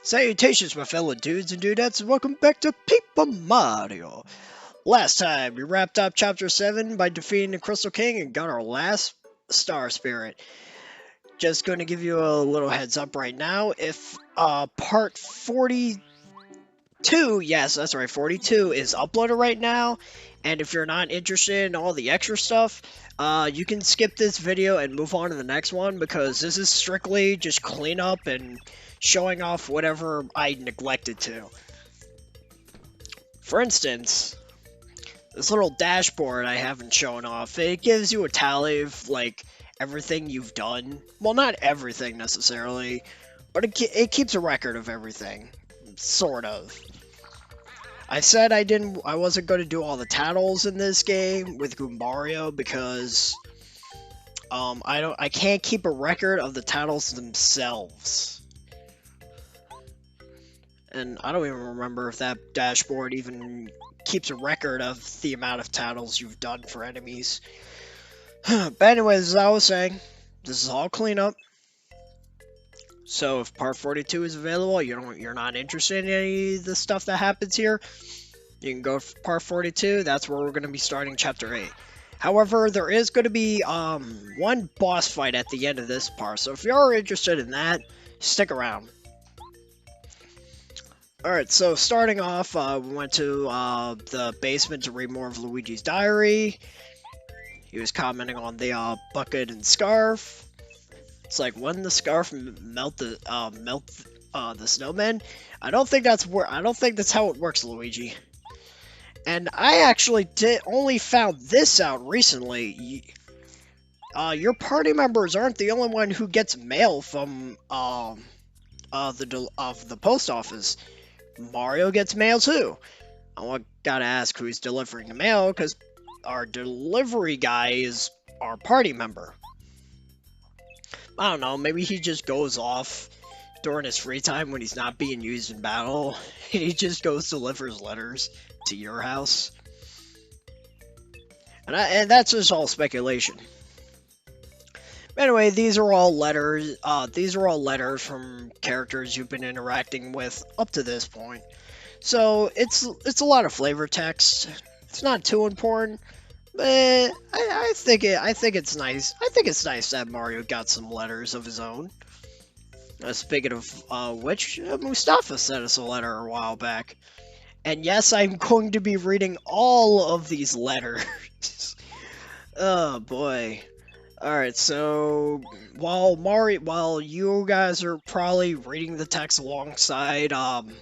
Salutations, my fellow dudes and dudettes, and welcome back to Paper Mario. Last time, we wrapped up Chapter 7 by defeating the Crystal King and got our last Star Spirit. Just going to give you a little heads up right now. If Part 42, yes, that's right, 42 is uploaded right now, and if you're not interested in all the extra stuff, you can skip this video and move on to the next one, because this is strictly just cleanup and showing off whatever I neglected to. For instance, this little dashboard I haven't shown off, it gives you a tally of, like, everything you've done. Well, not everything necessarily, but it keeps a record of everything. Sort of. I said I wasn't going to do all the titles in this game with Goombario because I can't keep a record of the titles themselves. And I don't even remember if that dashboard even keeps a record of the amount of titles you've done for enemies. But anyways, as I was saying, this is all cleanup. So if Part 42 is available, you're not interested in any of the stuff that happens here, you can go for Part 42. That's where we're going to be starting Chapter 8. However, there is going to be one boss fight at the end of this part, so if you're interested in that, stick around. Alright, so starting off, we went to the basement to read more of Luigi's diary. He was commenting on the bucket and scarf. It's like, when the scarf melt the snowman? I don't think that's how it works, Luigi. And I actually only found this out recently. Your party members aren't the only one who gets mail from the post office. Mario gets mail too. I gotta ask who's delivering the mail, because our delivery guy is our party member. I don't know, maybe he just goes off during his free time when he's not being used in battle, and he just delivers letters to your house. And that's just all speculation. Anyway, these are all letters. These are all letters from characters you've been interacting with up to this point. So it's a lot of flavor text. It's not too important, but I think it's nice. I think it's nice that Mario got some letters of his own. Speaking of which, Mustafa sent us a letter a while back, and yes, I'm going to be reading all of these letters. Oh boy. Alright, so while you guys are probably reading the text alongside the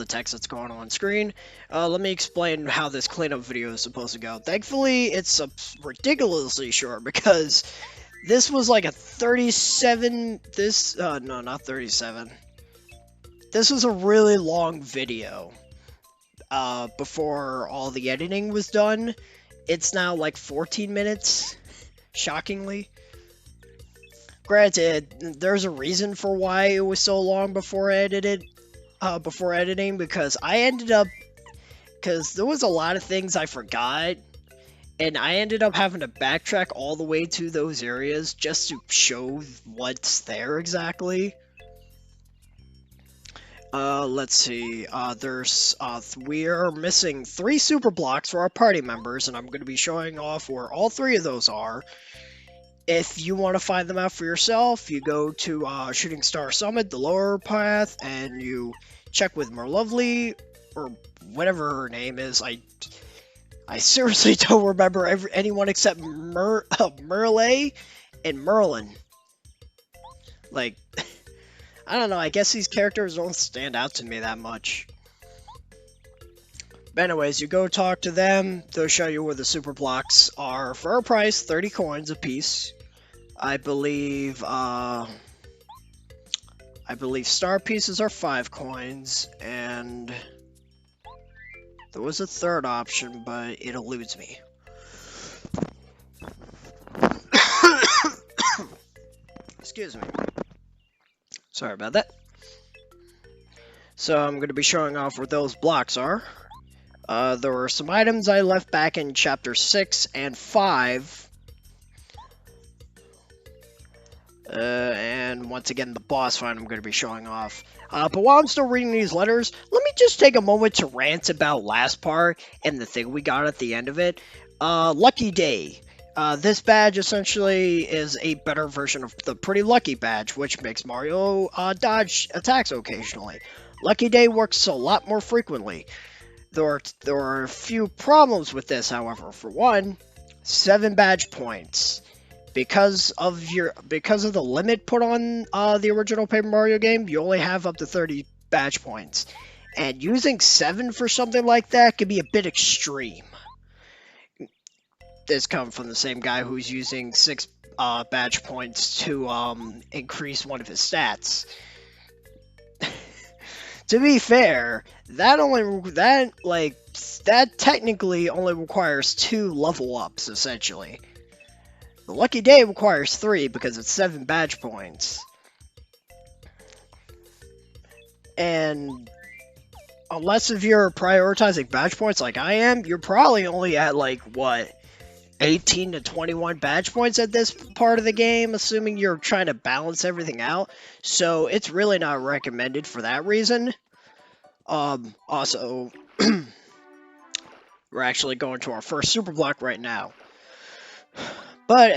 text that's going on screen, let me explain how this cleanup video is supposed to go. Thankfully, it's ridiculously short, because this was like a 37, no, not 37. This was a really long video, before all the editing was done. It's now like 14 minutes. Shockingly. Granted, there's a reason for why it was so long before editing, because because there was a lot of things I forgot, and I ended up having to backtrack all the way to those areas just to show what's there exactly. Let's see, we are missing 3 super blocks for our party members, and I'm going to be showing off where all 3 of those are. If you want to find them out for yourself, you go to Shooting Star Summit, the lower path, and you check with Merlovely, or whatever her name is. I seriously don't remember anyone except Merle and Merlin. Like, I don't know, I guess these characters don't stand out to me that much. But anyways, you go talk to them, they'll show you where the super blocks are for a price, 30 coins a piece. I believe star pieces are 5 coins, and there was a third option, but it eludes me. Excuse me. Sorry about that. So I'm going to be showing off where those blocks are. There were some items I left back in Chapter 6 and 5. And once again, the boss fight I'm going to be showing off. But while I'm still reading these letters, let me just take a moment to rant about last part and the thing we got at the end of it. Lucky Day. This badge essentially is a better version of the Pretty Lucky badge, which makes Mario dodge attacks occasionally. Lucky Day works a lot more frequently. There are a few problems with this, however. For one, 7 badge points. Because of the limit put on the original Paper Mario game, you only have up to 30 badge points. And using 7 for something like that can be a bit extreme. This comes from the same guy who's using 6 badge points to increase one of his stats. To be fair, that technically only requires 2 level ups, essentially. The Lucky Day requires 3 because it's 7 badge points. And unless if you're prioritizing badge points like I am, you're probably only at 18 to 21 badge points at this part of the game, assuming you're trying to balance everything out. So it's really not recommended for that reason. Also, we're actually going to our first super block right now. But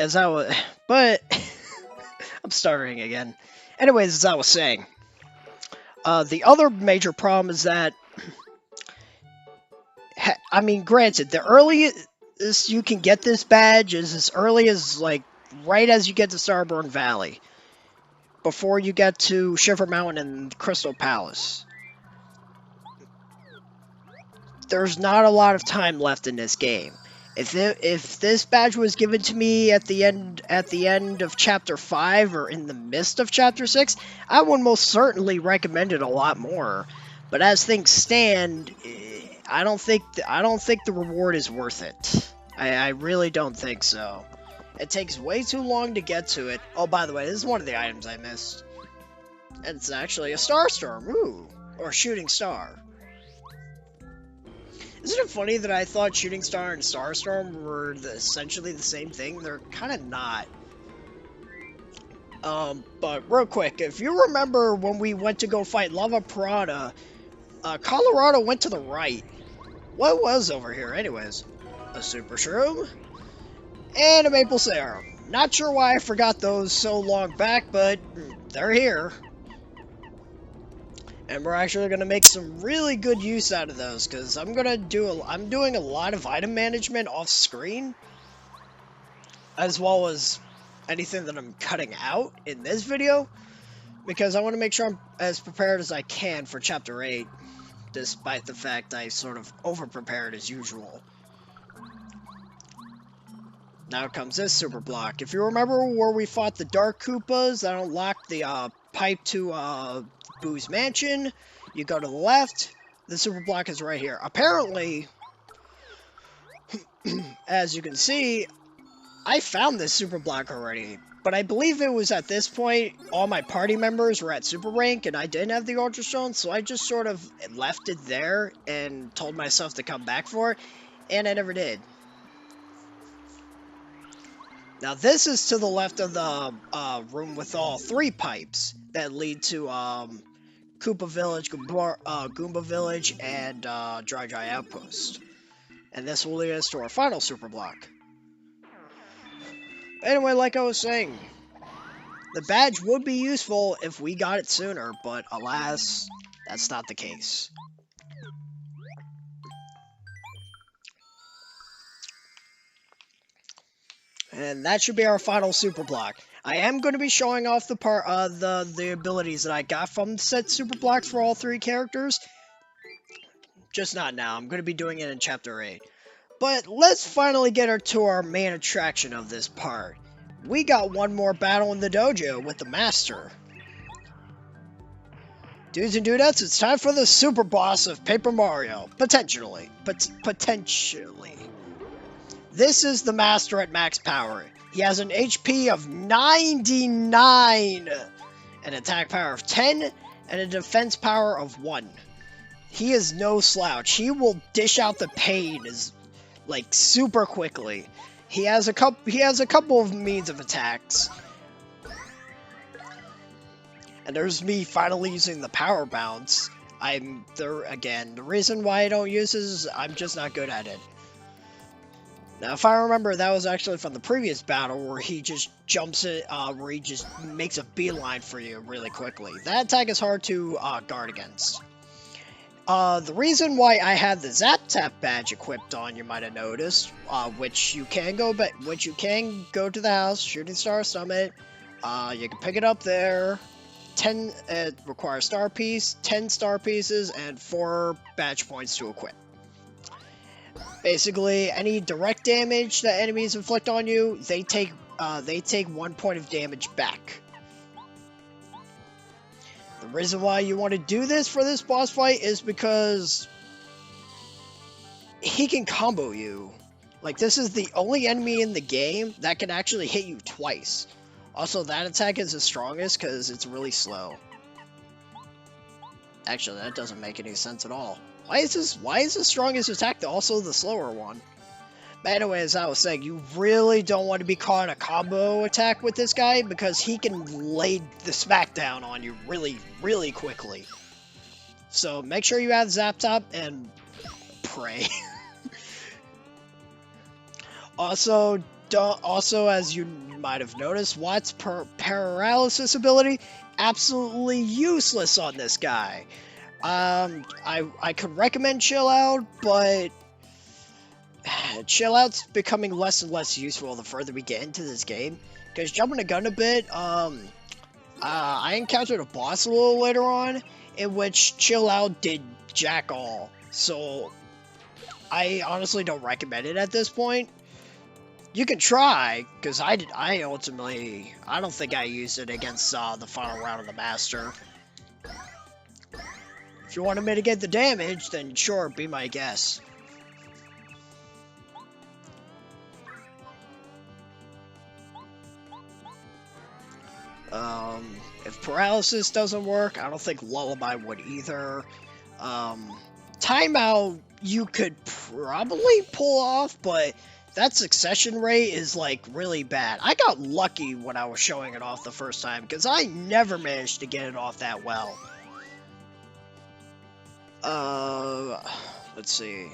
I'm stuttering again. Anyways, as I was saying, the other major problem is that, I mean, granted, the earliest you can get this badge is as early as, right as you get to Starburn Valley. Before you get to Shiver Mountain and Crystal Palace. There's not a lot of time left in this game. If this badge was given to me at the end of Chapter 5 or in the midst of Chapter 6, I would most certainly recommend it a lot more. But as things stand, I don't think the reward is worth it. I really don't think so. It takes way too long to get to it. Oh, by the way, this is one of the items I missed. And it's actually a Star Storm. Ooh, or Shooting Star. Isn't it funny that I thought Shooting Star and Starstorm were essentially the same thing? They're kind of not. But real quick, if you remember when we went to go fight Lava Piranha, Colorado went to the right. What was over here anyways? A Super Shroom and a Maple Syrup. Not sure why I forgot those so long back, but they're here. And we're actually going to make some really good use out of those, because I'm doing a lot of item management off screen, as well as anything that I'm cutting out in this video, because I want to make sure I'm as prepared as I can for Chapter 8, despite the fact I sort of over-prepared as usual. Now comes this super block. If you remember where we fought the Dark Koopas that unlocked the pipe to Boo's Mansion, you go to the left, the super block is right here. Apparently, as you can see, I found this super block already, but I believe it was at this point, all my party members were at super rank and I didn't have the Ultra Stone, so I just sort of left it there and told myself to come back for it, and I never did. Now this is to the left of the room with all 3 pipes that lead to Koopa Village, Goomba Village, and Dry Outpost. And this will lead us to our final super block. Anyway, like I was saying, the badge would be useful if we got it sooner, but alas, that's not the case. And that should be our final super block. I am going to be showing off the abilities that I got from said super blocks for all 3 characters. Just not now. I'm going to be doing it in Chapter 8. But let's finally get to our main attraction of this part. We got one more battle in the dojo with the Master. Dudes and dudettes, it's time for the super boss of Paper Mario. Potentially. Potentially. This is the Master at max power. He has an HP of 99, an attack power of 10, and a defense power of 1. He is no slouch. He will dish out the pain super quickly. He has a couple of means of attacks. And there's me finally using the power bounce. I'm there again. The reason why I don't use this is I'm just not good at it. Now, if I remember, that was actually from the previous battle where he just jumps it, where he just makes a beeline for you really quickly. That attack is hard to guard against. The reason why I had the Zap Tap badge equipped on, you might have noticed, which you can go to the house, Shooting Star Summit. You can pick it up there. It requires star piece, 10 star pieces, and 4 badge points to equip. Basically, any direct damage that enemies inflict on you, they take 1 point of damage back. The reason why you want to do this for this boss fight is because he can combo you. Like, this is the only enemy in the game that can actually hit you twice. Also, that attack is the strongest because it's really slow. Actually, that doesn't make any sense at all. Why is the strongest attack also the slower one? But anyway, as I was saying, you really don't want to be caught in a combo attack with this guy because he can lay the smackdown on you really, really quickly. So make sure you have Zap Top and pray. Also, as you might have noticed, Watt's paralysis ability absolutely useless on this guy. I could recommend Chill Out, but Chill Out's becoming less and less useful the further we get into this game. Because jumping the gun a bit, I encountered a boss a little later on in which Chill Out did jack all. So I honestly don't recommend it at this point. You can try, because I don't think I used it against the final round of the Master. If you want to mitigate the damage, then sure, be my guest. If paralysis doesn't work, I don't think Lullaby would either. Timeout, you could probably pull off, but that succession rate is, like, really bad. I got lucky when I was showing it off the first time, because I never managed to get it off that well. Let's see.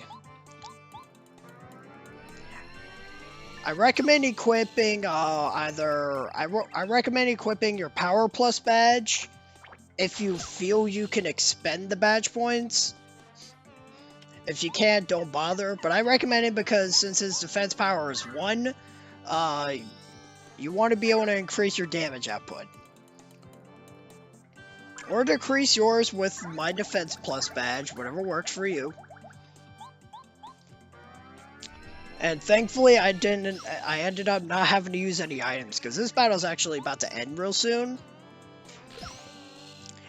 I recommend equipping, I recommend equipping your Power Plus badge if you feel you can expend the badge points. If you can't, don't bother, but I recommend it because since his defense power is 1, you want to be able to increase your damage output. Or decrease yours with my defense plus badge, whatever works for you. And thankfully, I ended up not having to use any items, because this battle's actually about to end real soon.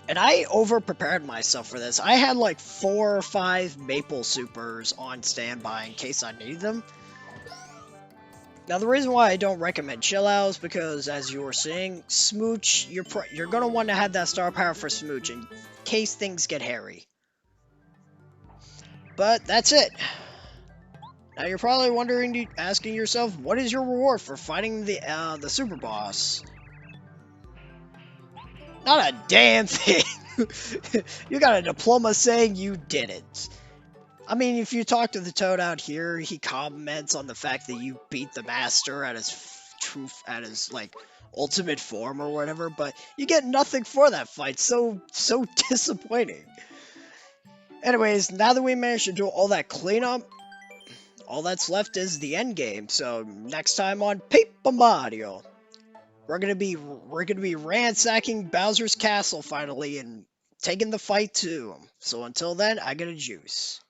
And I over-prepared myself for this. I had like 4 or 5 Maple Supers on standby in case I needed them. Now, the reason why I don't recommend Chill Out is because, as you were seeing, Smooch, you're going to want to have that star power for Smooch in case things get hairy. But that's it. Now, you're probably asking yourself, what is your reward for fighting the super boss? Not a damn thing. You got a diploma saying you did it. I mean, if you talk to the Toad out here, he comments on the fact that you beat the Master at his like ultimate form or whatever, but you get nothing for that fight. So disappointing. Anyways, now that we managed to do all that cleanup, all that's left is the end game. So next time on Paper Mario, we're gonna be ransacking Bowser's castle finally and taking the fight to him. So until then, I got a juice.